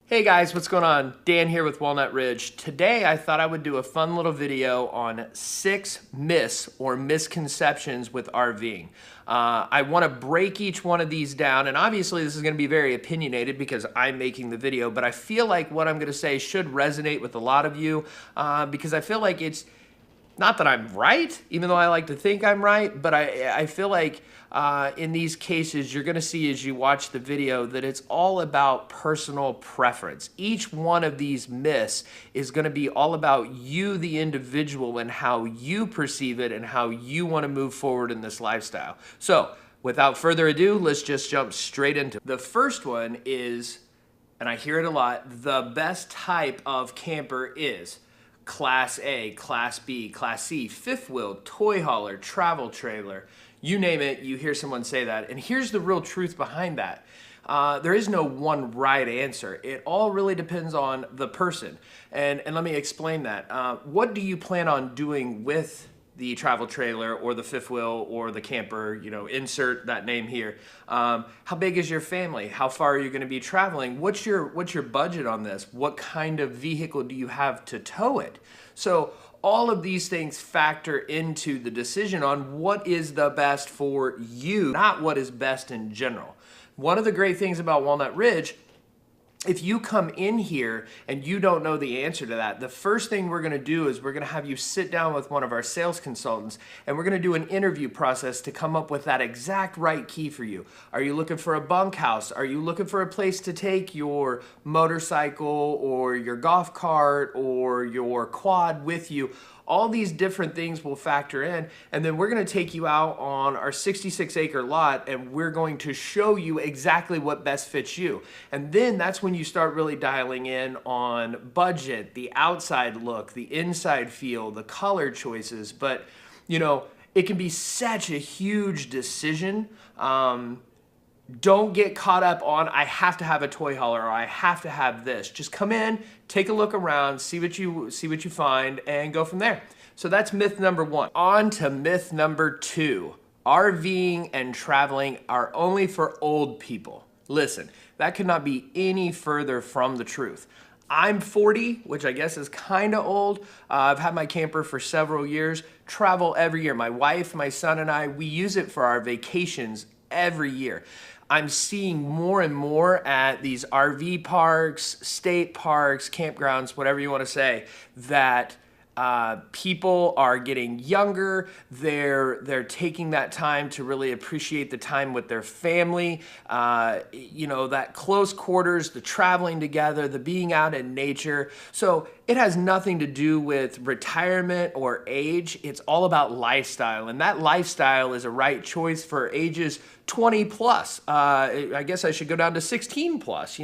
Hey guys, what's going on? Dan here with Walnut Ridge. Today I thought I would do a fun little video on 6 myths or misconceptions with RVing. I want to break each one of these down, and obviously this is going to be very opinionated because I'm making the video, but I feel like what I'm going to say should resonate with a lot of you because I feel like it's not that I'm right, even though I like to think I'm right, but I feel like in these cases, you're going to see as you watch the video that it's all about personal preference. Each one of these myths is going to be all about you, the individual, and how you perceive it and how you want to move forward in this lifestyle. So without further ado, let's just jump straight into it. The first one is, and I hear it a lot, the best type of camper is Class A, Class B, Class C, fifth wheel, toy hauler, travel trailer. You name it, you hear someone say that. And here's the real truth behind that. There is no one right answer. It all really depends on the person. And let me explain that. What do you plan on doing with the travel trailer or the fifth wheel or the camper, insert that name here. How big is your family? How far are you going to be traveling? What's your budget on this? What kind of vehicle do you have to tow it? So all of these things factor into the decision on what is the best for you, not what is best in general. One of the great things about Walnut Ridge, if you come in here and you don't know the answer to that, the first thing we're going to do is we're going to have you sit down with one of our sales consultants and we're going to do an interview process to come up with that exact right key for you. Are you looking for a bunkhouse? Are you looking for a place to take your motorcycle or your golf cart or your quad with you? All these different things will factor in, and then we're going to take you out on our 66-acre lot and we're going to show you exactly what best fits you. And then that's when you start really dialing in on budget, the outside look, the inside feel, the color choices. But, it can be such a huge decision. Don't get caught up on, I have to have a toy hauler or I have to have this. Just come in, take a look around, see what you find, and go from there. So that's myth number 1. On to myth number 2. RVing and traveling are only for old people. Listen, that could not be any further from the truth. I'm 40, which I guess is kind of old. I've had my camper for several years, travel every year. My wife, my son, and I, we use it for our vacations every year. I'm seeing more and more at these RV parks, state parks, campgrounds, whatever you want to say, that people are getting younger. They're taking that time to really appreciate the time with their family. That close quarters, the traveling together, the being out in nature. So it has nothing to do with retirement or age. It's all about lifestyle, and that lifestyle is a right choice for ages 20 plus. I guess I should go down to 16 plus.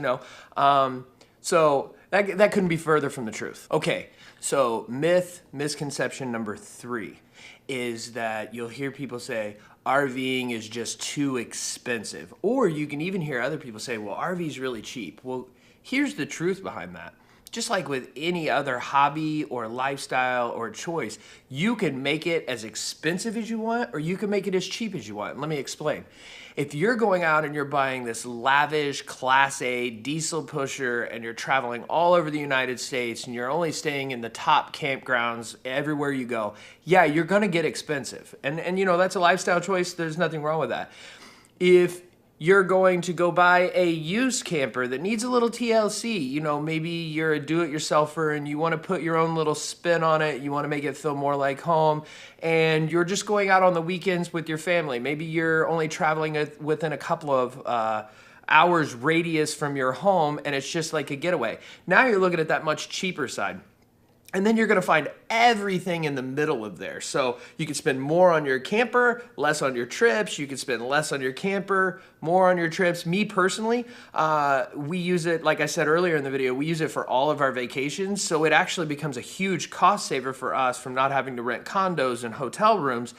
So that couldn't be further from the truth. Okay. So misconception number 3 is that you'll hear people say RVing is just too expensive. Or you can even hear other people say, well, RV is really cheap. Well, here's the truth behind that. Just like with any other hobby or lifestyle or choice, you can make it as expensive as you want or you can make it as cheap as you want. Let me explain. If you're going out and you're buying this lavish Class A diesel pusher and you're traveling all over the United States and you're only staying in the top campgrounds everywhere you go, yeah, you're going to get expensive. And that's a lifestyle choice. There's nothing wrong with that. If you're going to go buy a used camper that needs a little TLC. Maybe you're a do-it-yourselfer and you want to put your own little spin on it. You want to make it feel more like home. And you're just going out on the weekends with your family. Maybe you're only traveling within a couple of hours radius from your home and it's just like a getaway. Now you're looking at that much cheaper side. And then you're going to find everything in the middle of there. So you can spend more on your camper, less on your trips. You can spend less on your camper, more on your trips. Me personally, we use it, like I said earlier in the video, we use it for all of our vacations. So it actually becomes a huge cost saver for us from not having to rent condos and hotel rooms.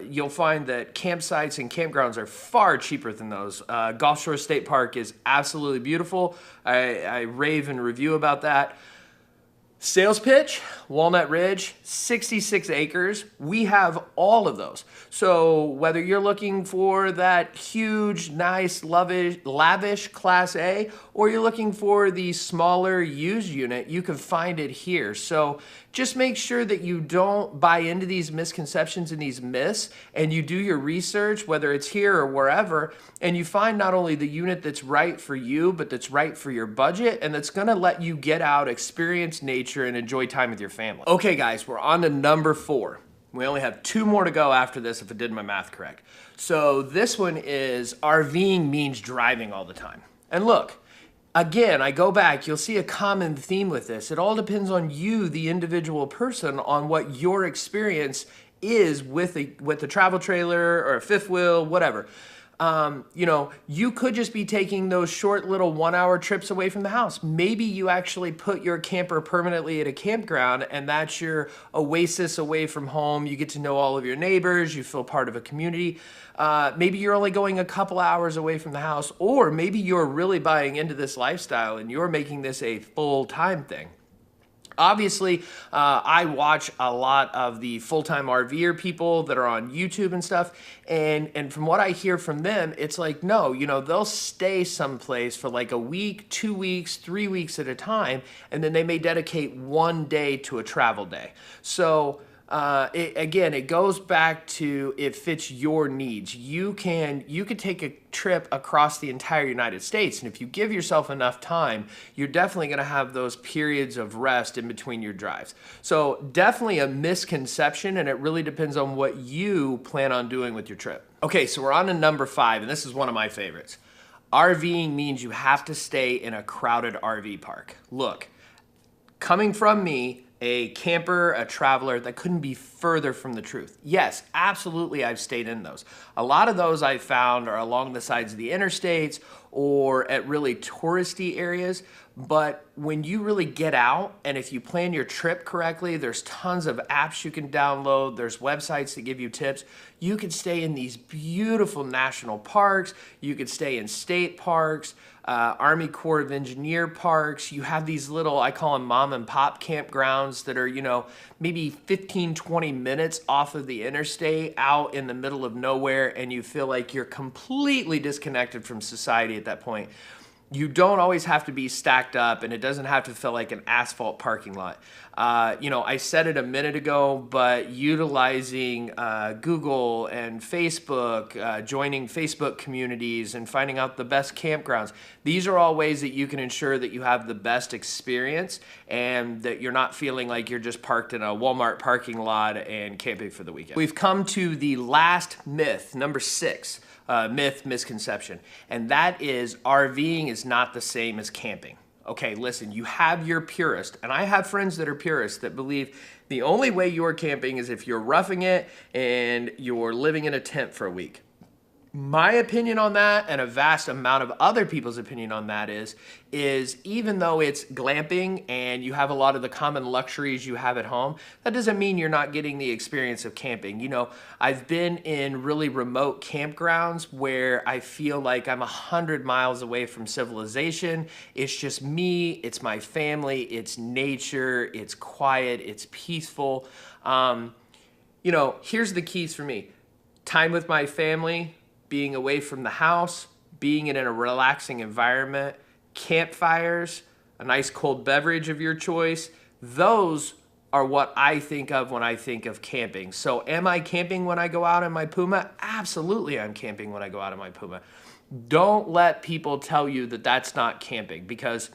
You'll find that campsites and campgrounds are far cheaper than those. Gulf Shore State Park is absolutely beautiful. I rave and review about that. Sales pitch, Walnut Ridge, 66 acres. We have all of those. So whether you're looking for that huge, nice, lavish Class A, or you're looking for the smaller used unit, you can find it here. So just make sure that you don't buy into these misconceptions and these myths, and you do your research, whether it's here or wherever, and you find not only the unit that's right for you, but that's right for your budget, and that's gonna let you get out, experience nature, and enjoy time with your family. Okay guys, we're on to number 4. We only have 2 more to go after this if I did my math correct. So this one is RVing means driving all the time. And look, again, I go back, you'll see a common theme with this. It all depends on you, the individual person, on what your experience is with a travel trailer or a fifth wheel, whatever. You know, you could just be taking those short little 1-hour trips away from the house. Maybe you actually put your camper permanently at a campground and that's your oasis away from home. You get to know all of your neighbors, you feel part of a community. Maybe you're only going a couple hours away from the house, or maybe you're really buying into this lifestyle and you're making this a full-time thing. Obviously, I watch a lot of the full-time RVer people that are on YouTube and stuff, and from what I hear from them, it's like, no, you know, they'll stay someplace for like a week, 2 weeks, 3 weeks at a time, and then they may dedicate 1 day to a travel day. So again, it goes back to it fits your needs. You could take a trip across the entire United States, and if you give yourself enough time, you're definitely going to have those periods of rest in between your drives. So definitely a misconception, and it really depends on what you plan on doing with your trip. Okay, so we're on to number 5, and this is one of my favorites. RVing means you have to stay in a crowded RV park. Look, coming from me, a camper, a traveler, that couldn't be further from the truth. Yes, absolutely, I've stayed in those. A lot of those I found are along the sides of the interstates or at really touristy areas, but when you really get out, and if you plan your trip correctly, there's tons of apps you can download, there's websites that give you tips. You could stay in these beautiful national parks, you could stay in state parks, Army Corps of Engineer parks. You have these little, I call them mom and pop campgrounds that are, you know, maybe 15, 20 minutes off of the interstate out in the middle of nowhere, and you feel like you're completely disconnected from society at that point. You don't always have to be stacked up, and it doesn't have to feel like an asphalt parking lot. You know, I said it a minute ago, but utilizing Google and Facebook, joining Facebook communities and finding out the best campgrounds. These are all ways that you can ensure that you have the best experience and that you're not feeling like you're just parked in a Walmart parking lot and camping for the weekend. We've come to the last myth, number 6. Misconception, and that is RVing is not the same as camping. Okay, listen, you have your purist, and I have friends that are purists that believe the only way you're camping is if you're roughing it and you're living in a tent for a week. My opinion on that, and a vast amount of other people's opinion on that is even though it's glamping and you have a lot of the common luxuries you have at home, that doesn't mean you're not getting the experience of camping. You know, I've been in really remote campgrounds where I feel like I'm 100 miles away from civilization. It's just me, it's my family, it's nature, it's quiet, it's peaceful. You know, here's the keys for me. Time with my family, being away from the house, being in a relaxing environment, campfires, a nice cold beverage of your choice. Those are what I think of when I think of camping. So am I camping when I go out in my Puma? Absolutely, I'm camping when I go out in my Puma. Don't let people tell you that that's not camping, because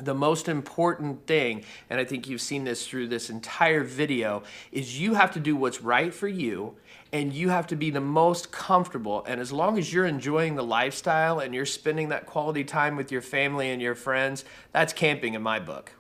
the most important thing, and I think you've seen this through this entire video, is you have to do what's right for you, and you have to be the most comfortable. And as long as you're enjoying the lifestyle and you're spending that quality time with your family and your friends, that's camping in my book.